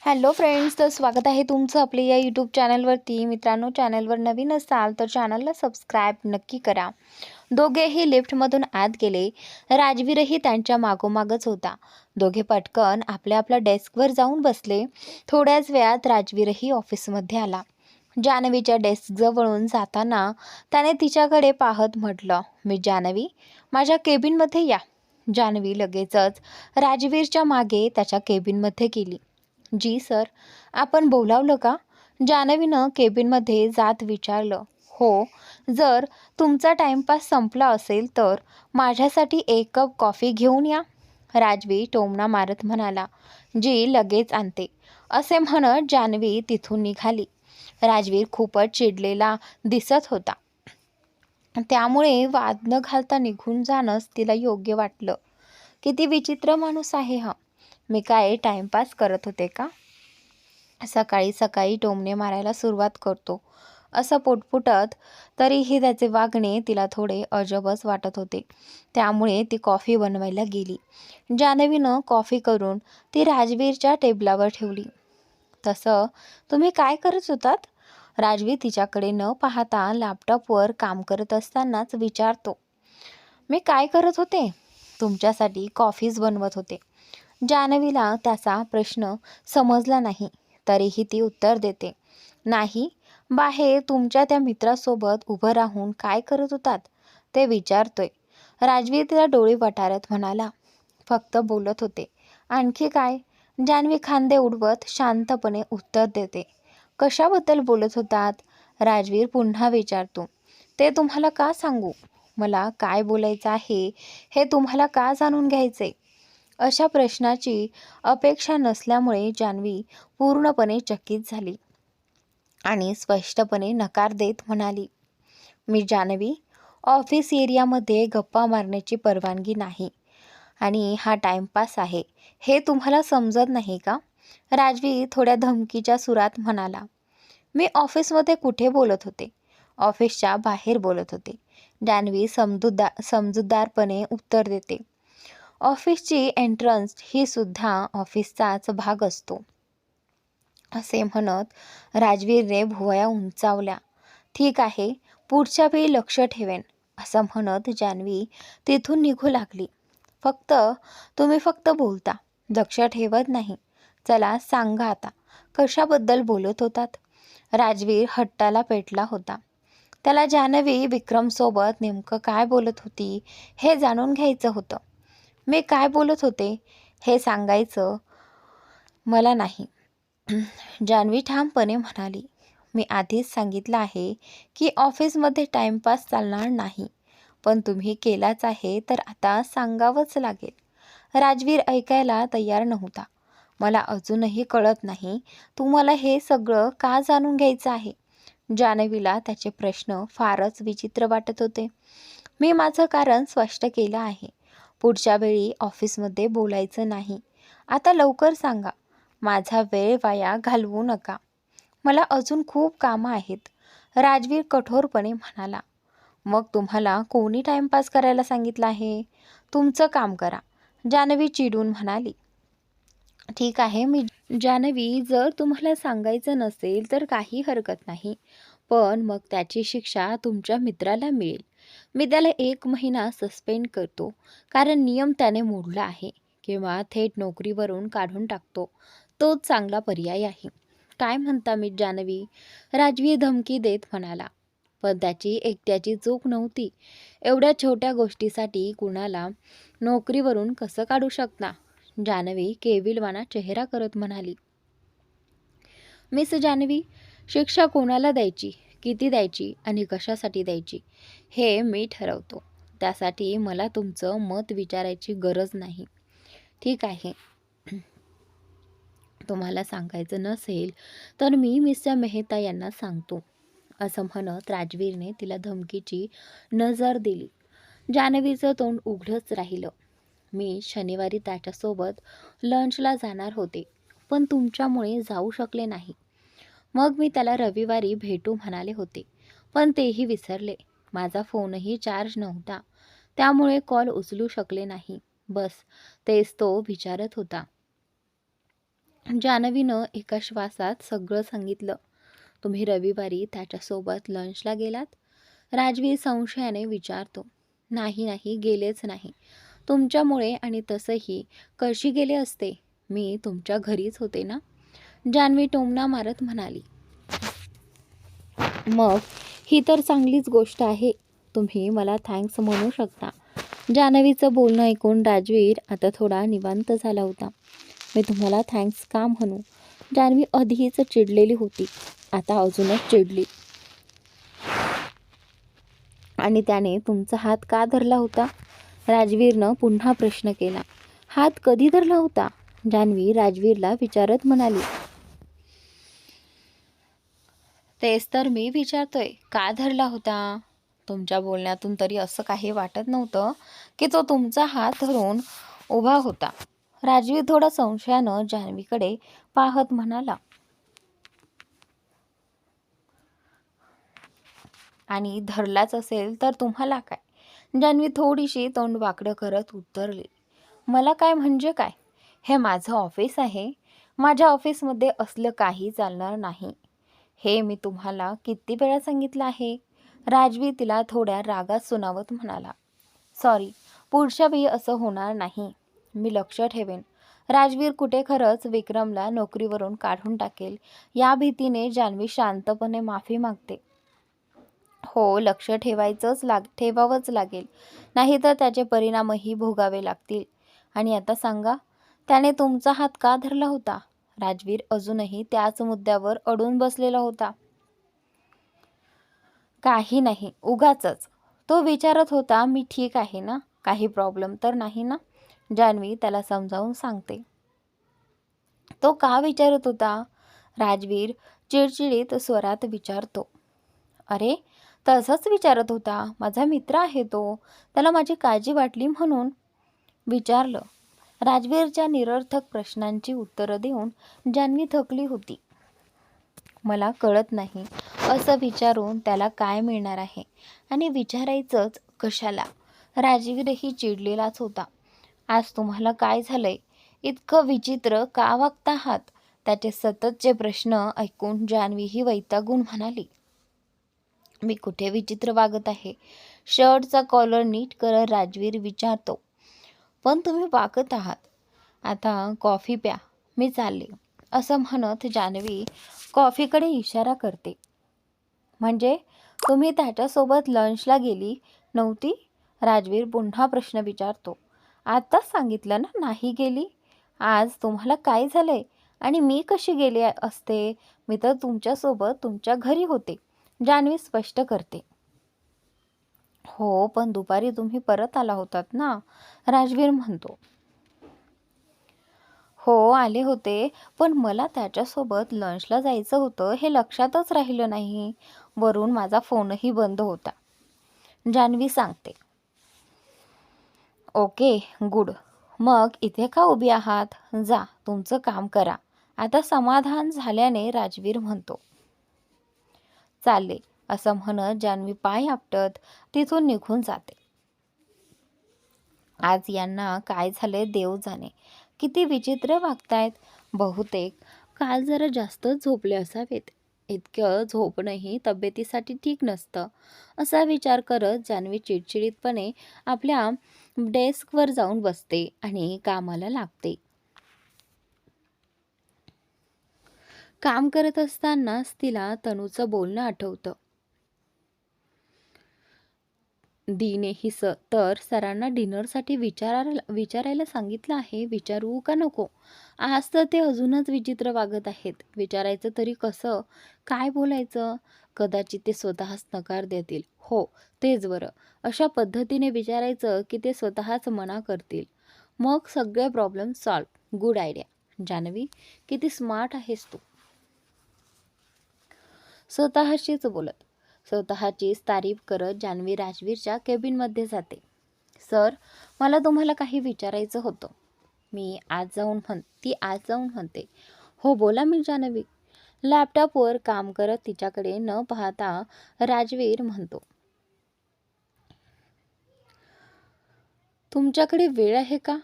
Hello friends, तर स्वागत आहे तुमचं आपल्या या यूट्यूब चॅनलवरती. मित्रांनो, चॅनलवर नवीन असाल तर चॅनलला सबस्क्राईब नक्की करा. दोघेही लिफ्टमधून आत गेले. राजवीरही त्यांच्या मागोमागच होता. दोघे पटकन आपल्या आपल्या डेस्कवर जाऊन बसले. थोड्याच वेळात राजवीरही ऑफिसमध्ये आला. जान्हवीच्या डेस्कजवळून जाताना त्याने तिच्याकडे पाहत म्हटलं, मी जान्हवी, माझ्या केबिनमध्ये या. जान्हवी लगेचच राजवीरच्या मागे त्याच्या केबिनमध्ये गेली. जी सर, आपण बोलावलं का? जान्हवीनं केबिनमध्ये जात विचारलं. हो, जर तुमचा टाइमपास संपला असेल तर माझ्यासाठी 1 कप कॉफी घेऊन या. राजवी टोमणा मारत म्हणाला. जी लगेच आणते, असे म्हणत जान्हवी तिथून निघाली. राजवीर खूपच चिडलेला दिसत होता. त्यामुळे वाद न घालता निघून जाणंच तिला योग्य वाटलं. किती विचित्र माणूस आहे हा. मी काय टाइमपास करत होते का? सकाळी सकाळी टोमणे मारायला सुरुवात करतो, असं पुटपुटत तरीही त्याचे वागणे तिला थोडे अजबच वाटत होते. त्यामुळे ती कॉफी बनवायला गेली. जान्हवीनं कॉफी करून ती राजवीरच्या टेबलावर ठेवली. तसं तुम्ही काय करत होतात? राजवीर तिच्याकडे न पाहता लॅपटॉपवर काम करत असतानाच विचारतो. मी काय करत होते? तुमच्यासाठी कॉफीच बनवत होते. जान्हवीला त्याचा प्रश्न समजला नाही, तरीही ती उत्तर देते. नाही, बाहेर तुमच्या त्या मित्रासोबत उभं राहून काय करत होतात ते विचारतोय. राजवीर तिला डोळे वटारत म्हणाला, फक्त बोलत होते. आणखी काय? जान्हवी खांदे उडवत शांतपणे उत्तर देते. कशाबद्दल बोलत होतात? राजवीर पुन्हा विचारतो. ते तुम्हाला का सांगू? मला काय बोलायचं आहे हे तुम्हाला का जाणून घ्यायचे? अशा प्रश्नाची अपेक्षा नसल्यामुळे जान्हवी पूर्णपणे चकित झाली आणि स्पष्टपणे नकार देत म्हणाली, मी जान्हवी, ऑफिस एरियामध्ये गप्पा मारण्याची परवानगी नाही आणि हा टाइमपास आहे, हे तुम्हाला समजत नाही का? राजवी थोड्या धमकीच्या सुरात म्हणाला. मी ऑफिसमध्ये कुठे बोलत होते? ऑफिसच्या बाहेर बोलत होते. जान्हवी समजूतदारपणे उत्तर देते. ऑफिसची एंट्रन्स ही सुद्धा ऑफिसचाच भाग असतो, असे म्हणत राजवीरने भुवया उंचावल्या. ठीक आहे, पुढच्या वेळी लक्ष ठेवेन, असं म्हणत जान्हवी तिथून निघू लागली. तुम्ही फक्त बोलता, लक्ष ठेवत नाही. चला सांगा आता, कशाबद्दल बोलत होतात? राजवीर हट्टाला पेटला होता. त्याला जान्हवी विक्रमसोबत नेमकं काय बोलत होती हे जाणून घ्यायचं होतं. मी काय बोलत होते हे सांगायचं मला नाही, जान्हवी ठामपणे म्हणाली. मी आधीच सांगितलं आहे की ऑफिसमध्ये टाइमपास चालणार नाही, पण तुम्ही केलाच आहे तर आता सांगावंच लागेल. राजवीर ऐकायला तयार नव्हता. मला अजूनही कळत नाही तुम्हाला हे सगळं का जाणून घ्यायचं आहे. जान्हवीला त्याचे प्रश्न फारच विचित्र वाटत होते. मी माझं कारण स्पष्ट केलं आहे. पुढच्या वेळी ऑफिसमध्ये बोलायचं नाही. आता लवकर सांगा. माझा वेळ वाया घालवू नका. मला अजून खूप कामं आहेत, राजवीर कठोरपणे म्हणाला. मग तुम्हाला कोणी टाइमपास करायला सांगितलं आहे? तुमचं काम करा, जान्हवी चिडून म्हणाली. ठीक आहे, जान्हवी, जर तुम्हाला सांगायचं नसेल तर काही हरकत नाही, पण मग त्याची शिक्षा तुमच्या मित्राला मिळेल. मी त्याला 1 महिना सस्पेंड करतो, कारण नियम त्याने मोडला आहे, किंवा थेट नोकरीवरून काढून टाकतो. तोच चांगला पर्याय आहे. काय म्हणता मी जान्हवी? राजवीर धमकी देत म्हणाला. पण त्याची एकट्याची चूक नव्हती. एवढ्या छोट्या गोष्टीसाठी कुणाला नोकरीवरून कसं काढू शकता? जान्हवी केविलवाना चेहरा करत म्हणाली. मिस जान्हवी, शिक्षा कोणाला द्यायची, किती द्यायची आणि कशासाठी द्यायची हे मी ठरवतो. त्यासाठी मला तुमचं मत विचारायची गरज नाही. ठीक आहे, तुम्हाला सांगायचं नसेल तर मी मिस्टर मेहता यांना सांगतो, असं म्हणत राजवीरने तिला धमकीची नजर दिली. जान्हवीचं तोंड उघडंच राहिलं. मी शनिवारी त्याच्यासोबत लंचला जाणार होते, पण तुमच्यामुळे जाऊ शकले नाही. मग मी त्याला रविवारी भेटू म्हणाले होते, पण तेही विसरले. माझा फोनही चार्ज नव्हता, त्यामुळे कॉल उचलू शकले नाही. बस तेच तो विचारत होता. जान्हवीनं एका श्वासात सगळं सांगितलं. तुम्ही रविवारी त्याच्यासोबत लंचला गेलात? राजवीर संशयाने विचारतो. नाही नाही, गेलेच नाही. तुमच्यामुळे. आणि तसंही कशी गेले असते? मी तुमच्या घरीच होते ना, जान्हवी टोमणा मारत म्हणाली. मग ही तर चांगलीच गोष्ट आहे. तुम्ही मला थँक्स म्हणू शकता. जान्हवीचं बोलणं ऐकून राजवीर आता थोडा निवांत झाला होता. मी तुम्हाला थँक्स का म्हणू? जान्हवी आधीच चिडलेली होती, आता अजूनच चिडली. आणि त्याने तुमचा हात का धरला होता? राजवीरनं पुन्हा प्रश्न केला. हात कधी धरला होता? जान्हवी राजवीरला विचारत म्हणाली. तेच तर मी विचारतोय, का धरला होता? तुमच्या बोलण्यातून तरी असं काही वाटत नव्हतं की तो तुमचा हात धरून उभा होता. राजवीर थोडा संशयानं जान्हवीकडे पाहत म्हणाला. आणि धरलाच असेल तर तुम्हाला काय? जान्हवी थोडीशी तोंड वाकडं करत उत्तरली. मला काय म्हणजे काय? हे माझं ऑफिस आहे. माझ्या ऑफिसमध्ये असलं काही चालणार नाही. हे मी तुम्हाला किती वेळा सांगितलं आहे? राजवीर तिला थोड्या रागात सुनावत म्हणाला. सॉरी, पुढच्या वेळी असं होणार नाही. मी लक्ष ठेवेन. राजवीर कुठे खरंच विक्रमला नोकरीवरून काढून टाकेल या भीतीने जान्हवी शांतपणे माफी मागते. हो, लक्ष ठेवावंच लागेल. नाहीतर त्याचे परिणामही भोगावे लागतील. आणि आता सांगा, त्याने तुमचा हात का धरला होता? राजवीर अजूनही त्याच मुद्द्यावर अडून बसलेला होता. काही नाही, उगाचच. तो विचारत होता मी ठीक आहे ना, काही प्रॉब्लेम तर नाही ना. जान्हवी त्याला समजावून सांगते. तो का विचारत होता? राजवीर चिडचिडीत स्वरात विचारतो. अरे, तसंच विचारत होता. माझा मित्र आहे तो. त्याला माझी काळजी वाटली म्हणून विचारलं. राजवीरच्या निरर्थक प्रश्नांची उत्तरं देऊन जान्हवी थकली होती. मला कळत नाही असं विचारून त्याला काय मिळणार आहे, आणि विचारायचंच कशाला? राजवीरही चिडलेलाच होता. आज तुम्हाला काय झालंय? इतकं विचित्र का वागता आहात? त्याचे सततचे प्रश्न ऐकून जान्हवीही वैतागून म्हणाली. मी कुठे विचित्र वागत आहे? शर्टचा कॉलर नीट करत राजवीर विचारतो. पण तुम्ही वागत आहात. आता कॉफी प्या, मी चालले. असं म्हणत जान्हवी कॉफीकडे इशारा करते. म्हणजे तुम्ही त्याच्यासोबत लंचला गेली नव्हती? राजवीर पुन्हा प्रश्न विचारतो. आत्ताच सांगितलं ना नाही गेली. आज तुम्हाला काय झालंय? आणि मी कशी गेले असते? मी तर तुमच्यासोबत तुमच्या घरी होते, जान्हवी स्पष्ट करते. हो, पण दुपारी तुम्ही परत आला होतात ना, राजवीर म्हणतो. हो, आले होते, पण मला त्याच्यासोबत लंचला जायचं होतं हे लक्षातच राहिलं नाही. वरून माझा फोनही बंद होता, जान्हवी सांगते. Okay, good. मग इथे का उभी आहात? जा, तुमचं काम करा. आता समाधान झाल्याने राजवीर म्हणतो. चालले. असं म्हणत जान्हवी पाय आपटत तिथून निघून जाते. आज यांना काय झाले देव जाणे. किती विचित्र वागतायत. बहुतेक काल जरा जास्तच झोपले असावेत. इतकं झोपणंही तब्येतीसाठी ठीक नसतं. असा विचार करत जान्हवी चिडचिडीतपणे आपल्या डेस्कवर जाऊन बसते आणि कामाला लागते. काम करत असतानाच तिला तनूचं बोलणं आठवतं. दीनेही तर सरांना डिनरसाठी विचारायला सांगितलं आहे. विचारू का नको? आज तर ते अजूनच विचित्र वागत आहेत. विचारायचं तरी कसं? काय बोलायचं? कदाचित ते स्वतःच नकार देतील. हो, तेच बरं. अशा पद्धतीने विचारायचं की ते स्वतःच मना करतील. मग सगळे problem solve. Good idea. Janhavi, किती स्मार्ट आहेस तू. स्वतःशीच बोलत स्वतःचीच तारीफ करत जान्हवी राजवीरच्या केबिनमध्ये जाते. सर, मला तुम्हाला काही विचारायचं होतं. ती आज जाऊन म्हणते. हो, बोला मी जान्हवी. लॅपटॉपवर काम करत तिच्याकडे न पाहता राजवीर म्हणतो. तुमच्याकडे वेळ आहे का?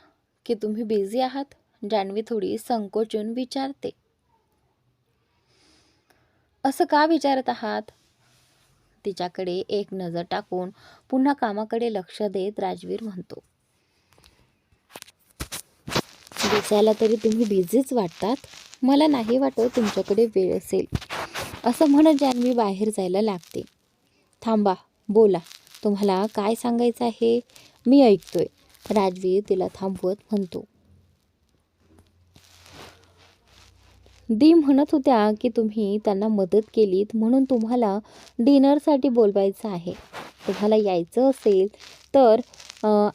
की तुम्ही बिझी आहात? जान्हवी थोडी संकोचून विचारते. असं का विचारत आहात? तिच्याकडे एक नजर टाकून पुन्हा कामाकडे लक्ष देत राजवीर म्हणतो. दिसायला तरी तुम्ही बिझीच वाटतात. मला नाही वाटत तुमच्याकडे वेळ असेल. असं म्हणत जान्हवी बाहेर जायला लागते. थांबा, बोला. तुम्हाला काय सांगायचं आहे? मी ऐकतोय. राजवीर तिला थांबवत म्हणतो. दी म्हणत होत्या की तुम्ही त्यांना मदत केलीत म्हणून तुम्हाला डिनरसाठी बोलवायचं आहे. तुम्हाला यायचं असेल तर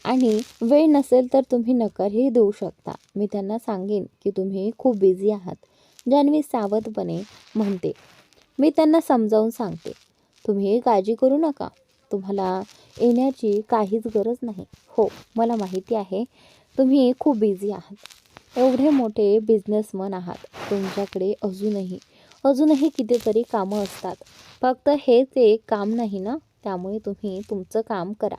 आणि वेळ नसेल तर तुम्ही नकारही देऊ शकता. मी त्यांना सांगेन की तुम्ही खूप बिझी आहात. जान्हवी सावधपणे म्हणते. मी त्यांना समजावून सांगते. तुम्ही काळजी करू नका. तुम्हाला येण्याची काहीच गरज नाही. हो, मला माहिती आहे तुम्ही खूप बिझी आहात. एवढे मोठे बिझनेसमन आहात. तुमच्याकडे अजूनही कितीतरी कामं असतात. फक्त हेच एक काम नाही ना, त्यामुळे तुम्ही तुमचं काम करा.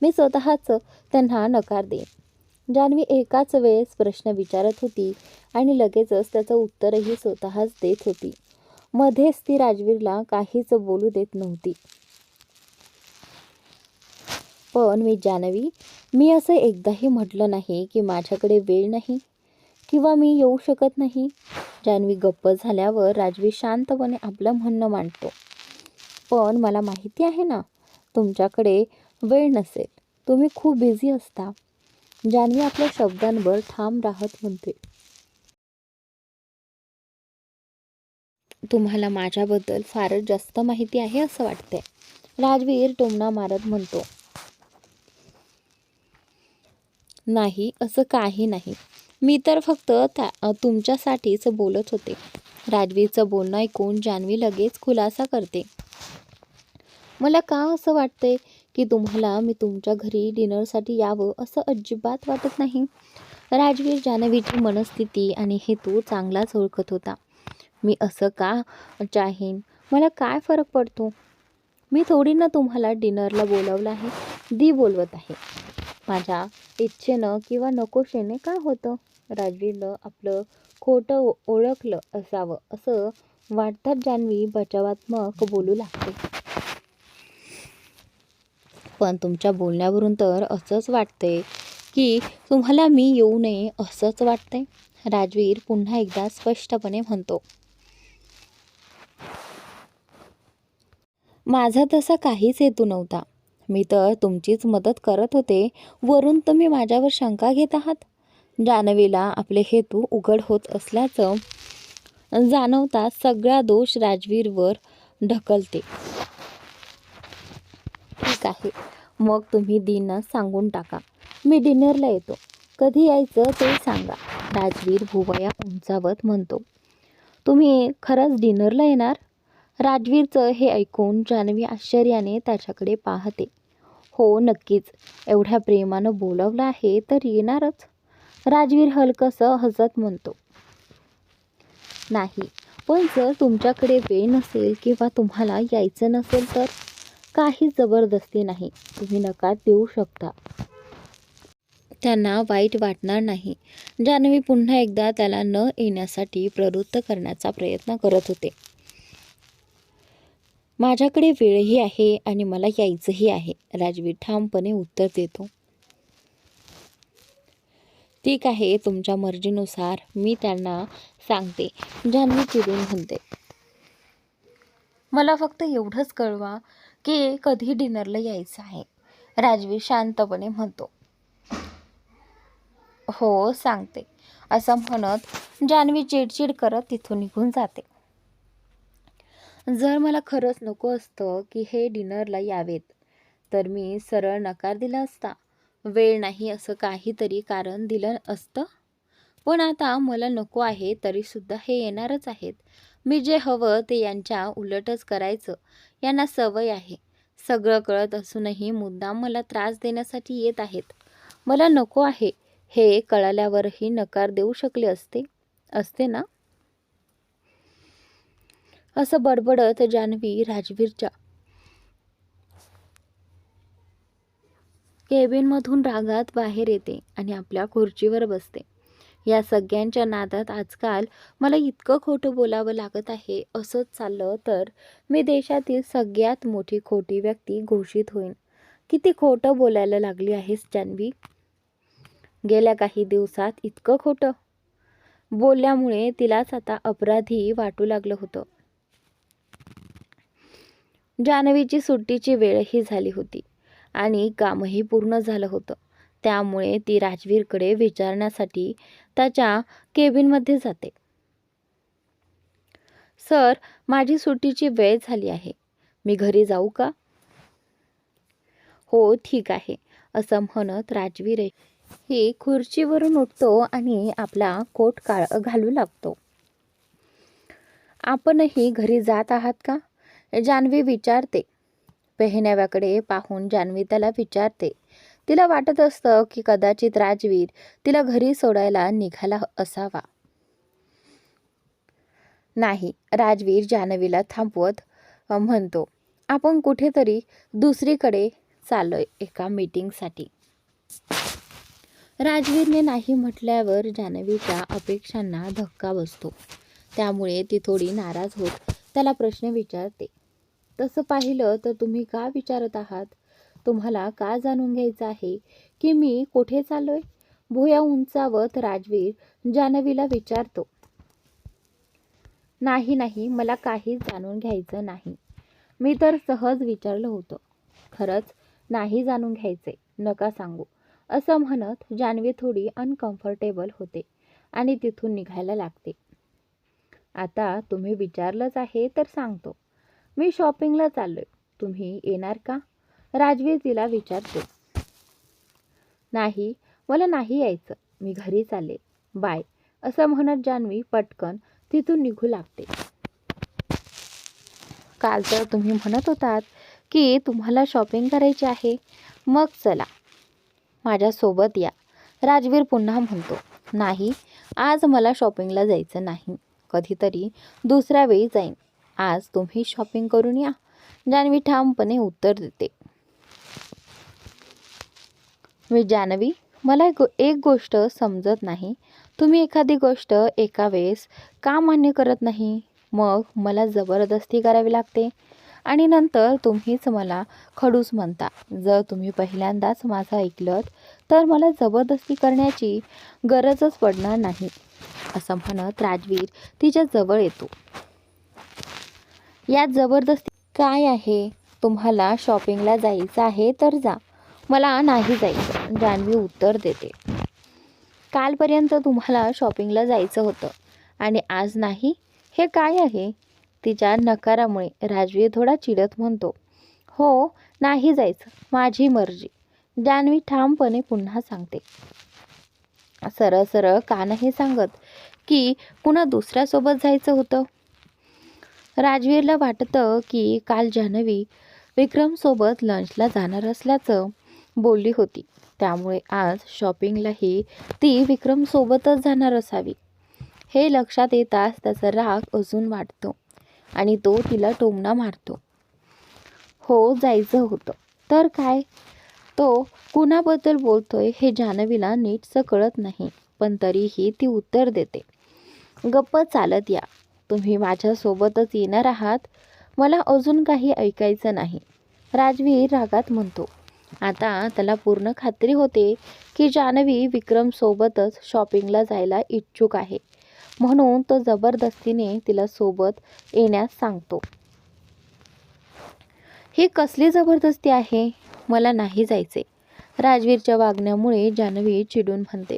मी स्वतःच त्यांना नकार देईन. जान्हवी एकाच वेळेस प्रश्न विचारत होती आणि लगेचच त्याचं उत्तरही स्वतःच देत होती. मध्येच ती राजवीरला काहीच बोलू देत नव्हती. पण जान्हवी, मी असं एकदाही म्हटलं नाही की माझ्याकडे वेळ नाही किंवा मी येऊ शकत नाही. जान्हवी गप्प झाल्यावर राजवीर शांतपणे आपलं म्हणणं मांडतो. पण मला माहिती आहे ना, तुमच्याकडे वेळ नसेल. तुम्ही खूप बिझी असता. जान्हवी आपल्या शब्दांवर ठाम राहत म्हणते. तुम्हाला माझ्याबद्दल फारच जास्त माहिती आहे असं वाटतंय. राजवीर टोमणा मारत म्हणतो. नाही, असं काही नाही. मी तर फक्त तुमच्यासाठीच बोलत होते. राजवीरचं बोलणं ऐकून जान्हवी लगेच खुलासा करते. मला का असं वाटतंय की तुम्हाला मी तुमच्या घरी डिनरसाठी यावं असं अजिबात वाटत नाही. राजवीर जान्हवीची मनस्थिती आणि हेतू चांगलाच ओळखत होता. मी असं का चाहीन? मला काय फरक पडतो? मी थोडी ना तुम्हाला डिनरला बोलावलं आहे. दी बोलवत आहे. माझ्या इच्छेनं किंवा नकोशेने काय होतं? राजवीरनं आपलं खोटं ओळखलं असावं असं वाटताच जान्हवी बचावात्मक बोलू लागते. पण तुमच्या बोलण्यावरून तर असंच वाटतंय की तुम्हाला मी येऊ नये असंच वाटतंय. राजवीर पुन्हा एकदा स्पष्टपणे म्हणतो. माझा तसा काहीच हेतू नव्हता. मी तर तुमचीच मदत करत होते. वरून तुम्ही माझ्यावर शंका घेत आहात. जान्हवीला आपले हेतू उघड होत असल्याचं जाणवता सगळा दोष राजवीरवर ढकलते. ठीक आहे, मग तुम्ही दीना सांगून टाका. मी डिनरला येतो. कधी यायचं ते सांगा. राजवीर भुवया उंचावत म्हणतो. तुम्ही खरंच डिनरला येणार? राजवीरचं हे ऐकून जान्हवी आश्चर्याने त्याच्याकडे पाहते. हो, नक्कीच. एवढ्या प्रेमानं बोलावलं आहे तर येणारच. राजवीर हलकंसं हसत म्हणतो. नाही, पण जर तुमच्याकडे वेळ नसेल किंवा तुम्हाला यायचं नसेल तर? काही जबरदस्ती नाही. तुम्ही नकार देऊ शकता. त्यांना वाईट वाटणार नाही. जान्हवी पुन्हा एकदा त्याला न येण्यासाठी प्रवृत्त करण्याचा प्रयत्न करत होते. माझ्याकडे वेळही आहे आणि मला यायचंही आहे. राजवीर ठामपणे उत्तर देतो. ठीक आहे, तुमच्या मर्जीनुसार मी त्यांना सांगते. जान्हवी चिडून म्हणते. मला फक्त एवढंच कळवा की कधी डिनरला यायचं आहे. राजवीर शांतपणे म्हणतो. हो, सांगते. असं म्हणत जान्हवी चिडचिड करत तिथून निघून जाते. जर मला खरंच नको असतं की हे डिनरला यावेत तर मी सरळ नकार दिला असता. वेळ नाही असं काहीतरी कारण दिलं असतं. पण आता मला नको आहे तरीसुद्धा हे येणारच आहेत. मी जे हवं ते यांच्या उलटच करायचं यांना सवय आहे. सगळं कळत असूनही मुद्दाम मला त्रास देण्यासाठी येत आहेत. मला नको आहे हे कळल्यावरही नकार देऊ शकले असते ना? असं बडबडत जान्हवी राजवीरच्या केबिनमधून रागात बाहेर येते आणि आपल्या खुर्चीवर बसते. या सगळ्यांच्या नादात आजकाल मला इतकं खोटं बोलावं लागत आहे. असंच चाललं तर मी देशातील सगळ्यात मोठी खोटी व्यक्ती घोषित होईन. किती खोटं बोलायला लागली आहेस जान्हवी. गेल्या काही दिवसात इतकं खोटं बोलल्यामुळे तिलाच आता अपराधी वाटू लागलं होतं. जान्हवीची सुट्टीची वेळही झाली होती आणि कामही पूर्ण झालं होतं. त्यामुळे ती राजवीरकडे विचारण्यासाठी त्याच्या केबिनमध्ये जाते. सर, माझी सुट्टीची वेळ झाली आहे. मी घरी जाऊ का? हो ठीक आहे, असं म्हणत राजवीर ही खुर्चीवरून उठतो आणि आपला कोट घालू लागतो. आपणही घरी जात आहात का? जान्हवी विचारते. पेहण्याव्याकडे पाहून जान्हवी त्याला विचारते. तिला वाटत असतं की कदाचित राजवीर तिला घरी सोडायला निघाला असावा. नाही, राजवीर जान्हवीला थांबवत म्हणतो, आपण कुठेतरी दुसरीकडे चाललोय एका मीटिंगसाठी. राजवीरने नाही म्हटल्यावर जान्हवीच्या अपेक्षांना धक्का बसतो. त्यामुळे ती थोडी नाराज होत त्याला प्रश्न विचारते. तसं पाहिलं तर तुम्ही का विचारत आहात? तुम्हाला का जाणून घ्यायचं आहे की मी कुठे चाललोय? भुया उंचावत राजवीर जान्हवीला विचारतो. नाही, मला काहीच जाणून घ्यायचं नाही. मी तर सहज विचारलं होतं. खरंच नाही जाणून घ्यायचे, नका सांगू, असं म्हणत जान्हवी थोडी अनकम्फर्टेबल होते आणि तिथून निघायला लागते. आता तुम्ही विचारलंच आहे तर सांगतो. मी शॉपिंगला चाललोय. तुम्ही येणार का? राजवीर तिला विचारतो. नाही, मला नाही यायचं. मी घरी चालले. बाय, असं म्हणत जान्हवी पटकन तिथून निघू लागते. काल तर तुम्ही म्हणत होतात की तुम्हाला शॉपिंग करायची आहे. मग चला, माझ्यासोबत या. राजवीर पुन्हा म्हणतो. नाही, आज मला शॉपिंगला जायचं नाही. कधीतरी दुसऱ्या वेळी जाईन. आज तुम्ही शॉपिंग करून या, जान्हवी ठामपणे उत्तर देते. मी जान्हवी, मला एक गोष्ट समजत नाही. तुम्ही एखादी गोष्ट एका वेळेस का मान्य करत नाही? मग मला जबरदस्ती करावी लागते आणि नंतर तुम्हीच मला खडूस म्हणता. जर तुम्ही पहिल्यांदाच माझं ऐकलं तर मला जबरदस्ती करण्याची गरजच पडणार नाही, असं म्हणत राजवीर तिच्या जवळ येतो. यात जबरदस्ती काय आहे? तुम्हाला शॉपिंगला जायचं आहे तर जा, मला नाही जायचं, जान्हवी उत्तर देते. कालपर्यंत तुम्हाला शॉपिंगला जायचं होतं आणि आज नाही, हे काय आहे? तिच्या नकारामुळे राजवीर थोडा चिडत म्हणतो. हो, नाही जायचं, माझी मर्जी, जान्हवी ठामपणे पुन्हा सांगते. सरळ सरळ का नाही सांगत की पुन्हा दुसऱ्यासोबत जायचं होतं? राजवीरला वाटतं की काल जान्हवी विक्रमसोबत लंचला जाणार असल्याचं बोलली होती. त्यामुळे आज शॉपिंगलाही ती विक्रमसोबतच जाणार असावी. हे लक्षात येताच त्याचा राग अजून वाढतो आणि तो तिला टोमणा मारतो. हो, जायचं होतं तर काय? तो कुणाबद्दल बोलतोय हे जान्हवीला नीटसं कळत नाही, पण तरीही ती उत्तर देते. गप्प चालत या. तुम्ही माझ्यासोबतच येणार आहात? मला अजून काही ऐकायचं नाही, राजवीर रागात म्हणतो. आता त्याला पूर्ण खात्री होते की जान्हवी विक्रमसोबतच शॉपिंगला जायला इच्छुक आहे, म्हणून तो जबरदस्तीने तिला सोबत येण्यास सांगतो. ही कसली जबरदस्ती आहे? मला नाही जायचे, राजवीरच्या वागण्यामुळे जान्हवी चिडून म्हणते.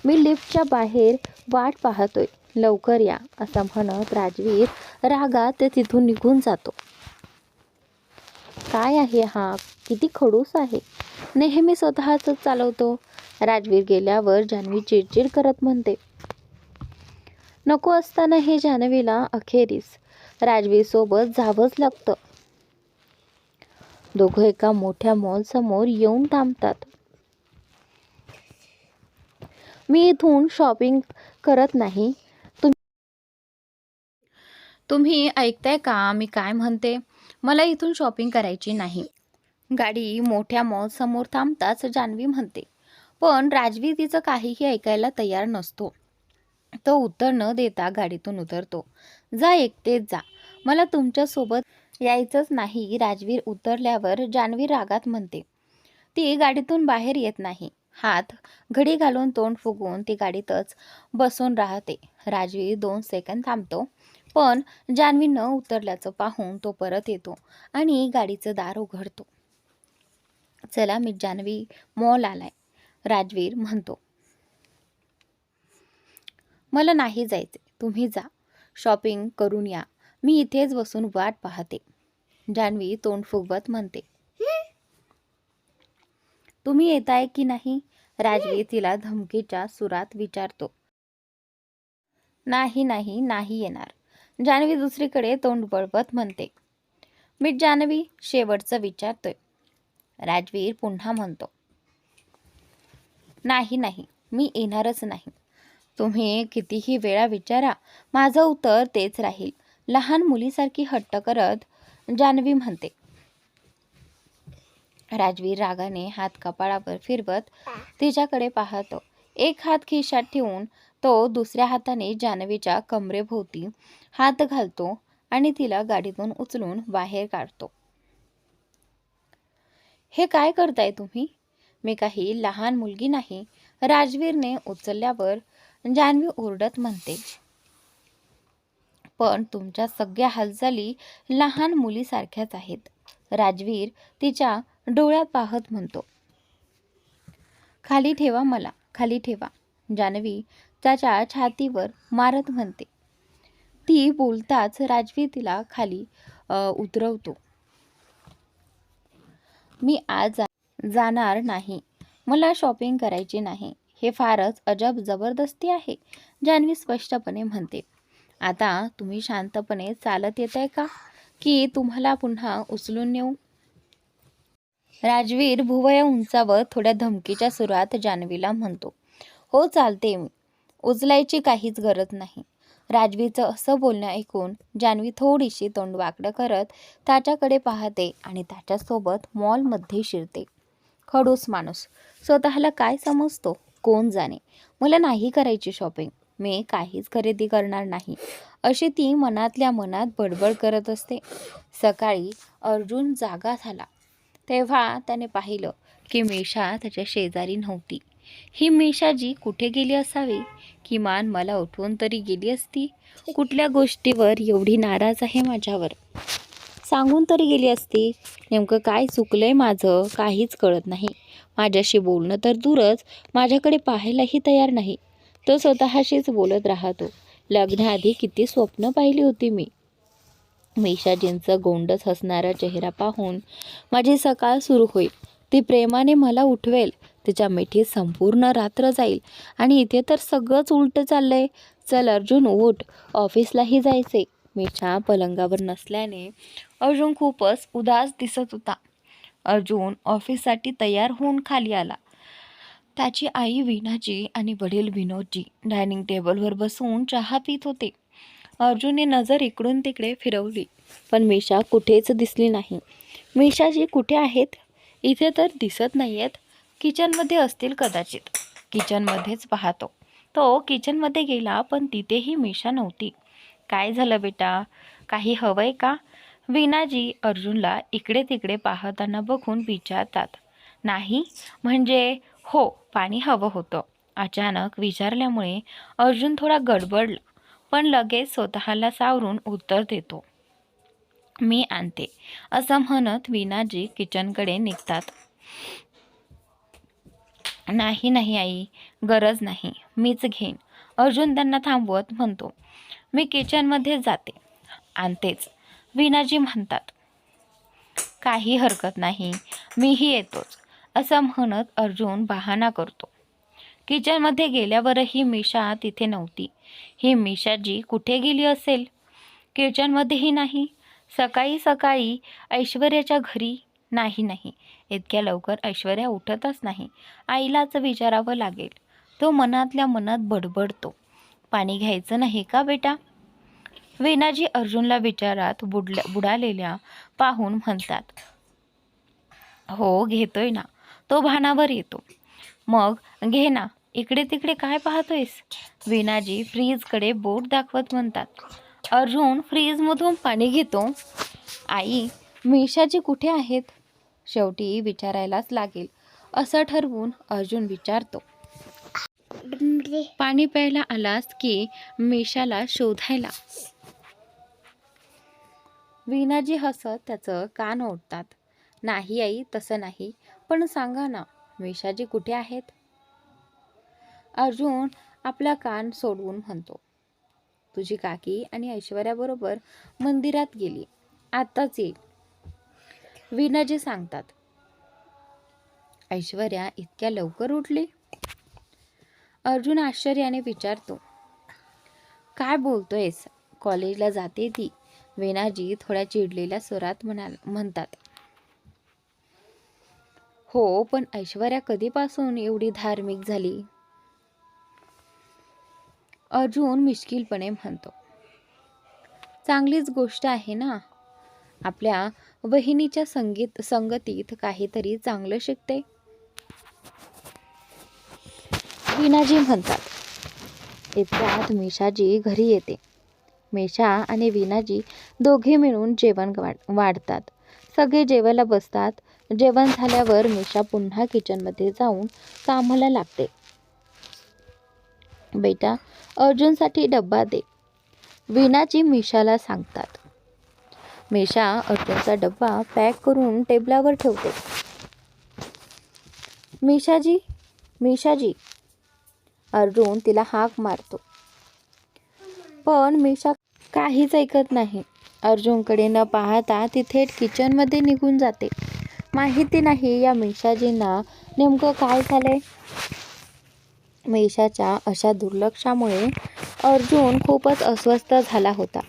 मी लिफ्टच्या बाहेर वाट पाहतोय, लवकर या, असं म्हणत राजवीर रागात तिथून निघून जातो. काय आहे हा? किती खडूस आहे. नेहमी स्वतःच चालवतो. राजवीर गेल्यावर जान्हवी चिडचिड करत म्हणते. नको असताना हे जान्हवीला अखेरीस राजवीर सोबत जावंच लागतं. दोघं एका मोठ्या मॉल समोर येऊन थांबतात. मी इथून शॉपिंग करत नाही. तुम्ही ऐकताय का मी काय म्हणते? मला इथून शॉपिंग करायची नाही. गाडी मोठ्या मॉल समोर थांबताच जान्हवी म्हणते. पण राजवीर तिचं काहीही ऐकायला तयार नसतो. तो उत्तर न देता गाडीतून उतरतो. जा एकटेच जा, मला तुमच्यासोबत यायचंच नाही. राजवीर उतरल्यावर जान्हवी रागात म्हणते. ती गाडीतून बाहेर येत नाही. हात घडी घालून तोंड फुगवून ती गाडीतच बसून राहते. राजवीर 2 सेकंद थांबतो, पण जान्हवी न उतरल्याचं पाहून तो परत येतो आणि गाडीचं दार उघडतो. चला मी जान्हवी, मॉल आलाय, राजवीर म्हणतो. मला नाही जायचे, तुम्ही जा, शॉपिंग करून या, मी इथेच बसून वाट पाहते. जान्हवी तोंड फुगवत म्हणते. तुम्ही येताय की नाही, राजवीर तिला धमकीच्या सुरात विचारतो. नाही नाही नाही येणार, जान्हवी दुसरीकडे तोंड वळवत म्हणते. मी जान्हवी शेवटचं विचारतोय, राजवीर पुन्हा म्हणतो. नाही नाही, मी येणारच नाही. तुम्ही कितीही वेळा विचारा, माझं उत्तर तेच राहील, लहान मुलीसारखी हट्ट करत जान्हवी म्हणते. राजवीर रागाने हात कपाळावर फिरवत तिच्याकडे पाहतो. एक हात खिशात ठेवून तो दुसऱ्या हाताने जान्हवीच्या कमरेभोवती हात घालतो आणि तिला गाडीतून उचलून बाहेर काढतो. हे काय करताय तुम्ही, मी काही लहान मुलगी नाही, राजवीरने उचलल्यावर जान्हवी ओरडत म्हणते. पण तुमच्या सगळ्या हालचाली लहान मुलीसारख्याच आहेत, राजवीर तिच्या डोळ्यात पाहत म्हणतो. खाली ठेवा मला, खाली ठेवा, जान्हवी त्याच्या छातीवर मारत म्हणते. ती बोलताच राजवीर तिला खाली उतरवतो. मी आज जाणार नाही, मला शॉपिंग करायची नाही, हे फारच अजब जबरदस्ती आहे, जान्हवी स्पष्टपणे म्हणते. आता तुम्ही शांतपणे चालत येताय का, की तुम्हाला पुन्हा उचलून नेऊ, राजवीर भुवया उंचावर थोड्या धमकीच्या सुरात जान्हवीला म्हणतो. हो चालते मी, उचलायची काहीच गरज नाही. राजवीरचं असं बोलणं ऐकून जान्हवी थोडीशी तोंड वाकडं करत त्याच्याकडे पाहते आणि त्याच्यासोबत मॉलमध्ये शिरते. खडूस माणूस, स्वतःला काय समजतो, कोण जाणे, मला नाही करायची शॉपिंग, मी काहीच खरेदी करणार नाही, अशी ती मनातल्या मनात बडबड करत असते. सकाळी अर्जुन जागा झाला तेव्हा त्याने पाहिलं की मीशा त्याच्या शेजारी नव्हती. ही मीशाजी कुठे गेली असावी, किमान मला उठवून तरी गेली असती. कुठल्या गोष्टीवर एवढी नाराज आहे माझ्यावर, सांगून तरी गेली असती. नेमकं काय चुकलंय माझं काहीच कळत नाही. माझ्याशी बोलणं तर दूरच, माझ्याकडे पाहायलाही तयार नाही. तो स्वतःशीच बोलत राहतो. लग्नाआधी किती स्वप्न पाहिली होती मी. मीशाजींचं गोंडस हसणारा चेहरा पाहून माझी सकाळ सुरू होईल. ती प्रेमाने मला उठवेल, तिच्या मिठीत संपूर्ण रात्र जाईल. आणि इथे तर सगळंच उलटं चाललंय. चल अर्जुन उठ, ऑफिसलाही जायचे. मीशा पलंगावर नसल्याने अर्जुन खूपच उदास दिसत होता. अर्जुन ऑफिससाठी तयार होऊन खाली आला. त्याची आई वीणाजी आणि वडील विनोदजी डायनिंग टेबलवर बसून चहा पित होते. अर्जुनने नजर इकडून तिकडे फिरवली, पण मीशा कुठेच दिसली नाही. मीशाजी कुठे आहेत, इथे तर दिसत नाही आहेत. किचनमध्ये असतील कदाचित, किचनमध्येच पाहतो. तो किचनमध्ये गेला, पण तिथेही मीशा नव्हती. काय झालं बेटा, काही हवंय का, वीणाजी अर्जुनला इकडे तिकडे पाहताना बघून विचारतात. नाही म्हणजे हो, पाणी हवं होतं, अचानक विचारल्यामुळे अर्जुन थोडा गडबडला, पण लगेच स्वतःला सावरून उत्तर देतो. मी आणते, असं म्हणत वीणाजी किचनकडे निघतात. नाही नाही आई, गरज नाही, मीच घेईन, अर्जुन त्यांना थांबवत म्हणतो. मी किचनमध्ये जाते, आणतेच, वीणाजी म्हणतात. काही हरकत नाही, मीही येतोच, असं म्हणत अर्जुन बहाणा करतो. किचनमध्ये गेल्यावरही मीशा तिथे नव्हती. ही मीशाजी कुठे गेली असेल, किचनमध्येही नाही. सकाळी सकाळी ऐश्वर्याच्या घरी नाही, इतक्या लवकर ऐश्वर्या उठतच नाही. आईलाच विचारावं लागेल. तो मनातल्या मनात बडबडतो. पाणी घ्यायचं नाही का बेटा, वीणाजी अर्जुनला विचारात बुडालेल्या पाहून म्हणतात. हो घेतोय ना, तो भानावर येतो. मग घे ना, इकडे तिकडे काय पाहतोयस? वीणाजी फ्रीजकडे बोट दाखवत म्हणतात. अर्जुन फ्रीजमधून पाणी घेतो. आई, मिशाजी कुठे आहेत? शेवटी विचारायलाच लागेल असं ठरवून अर्जुन विचारतो. पाणी प्यायला आलास की मिशाला शोधायला? वीणाजी हसत त्याचं कान ओढतात. नाही आई, तसं नाही, पण सांगा ना, मिशाजी कुठे आहेत? अर्जुन आपला कान सोडवून म्हणतो. तुझी काकी आणि ऐश्वर्याबरोबर मंदिरात गेली, आताच येईल. वीणाजी सांगतात. ऐश्वर्या इतक्या लवकर उठली? अर्जुन आश्चर्याने विचारतो. काय बोलतोयस? कॉलेजला जाते ती. वीणाजी थोड्या चिडलेल्या स्वरात म्हणतात. हो, पण ऐश्वर्या कधीपासून एवढी धार्मिक झाली? अर्जुन मिश्किलपणे म्हणतो. चांगलीच गोष्ट आहे ना, आपल्या वहिनीच्या संगतीत काहीतरी चांगलं शिकते. वीणाजी म्हणतात. इतक्यात मिशाजी घरी येते. मिशा आणि वीणाजी दोघे मिळून जेवण वाढतात. सगळे जेवायला बसतात. जेवण झाल्यावर मिशा पुन्हा किचनमध्ये जाऊन कामाला लागते. बेटा, अर्जुनसाठी डब्बा दे, वीणाजी मिशाला सांगतात. मिशा अर्जुनचा डब्बा पॅक करून टेबलावर ठेवते. मिशाजी, मिशाजी, अर्जुन तिला हाक मारतो. पण मिशा काहीच ऐकत नाही. अर्जुनकडे न पाहता ती थेट किचनमध्ये निघून जाते. माहिती नाही या मिशाजींना नेमकं काय झालंय. मिशाच्या अशा दुर्लक्षामुळे अर्जुन खूपच अस्वस्थ झाला होता.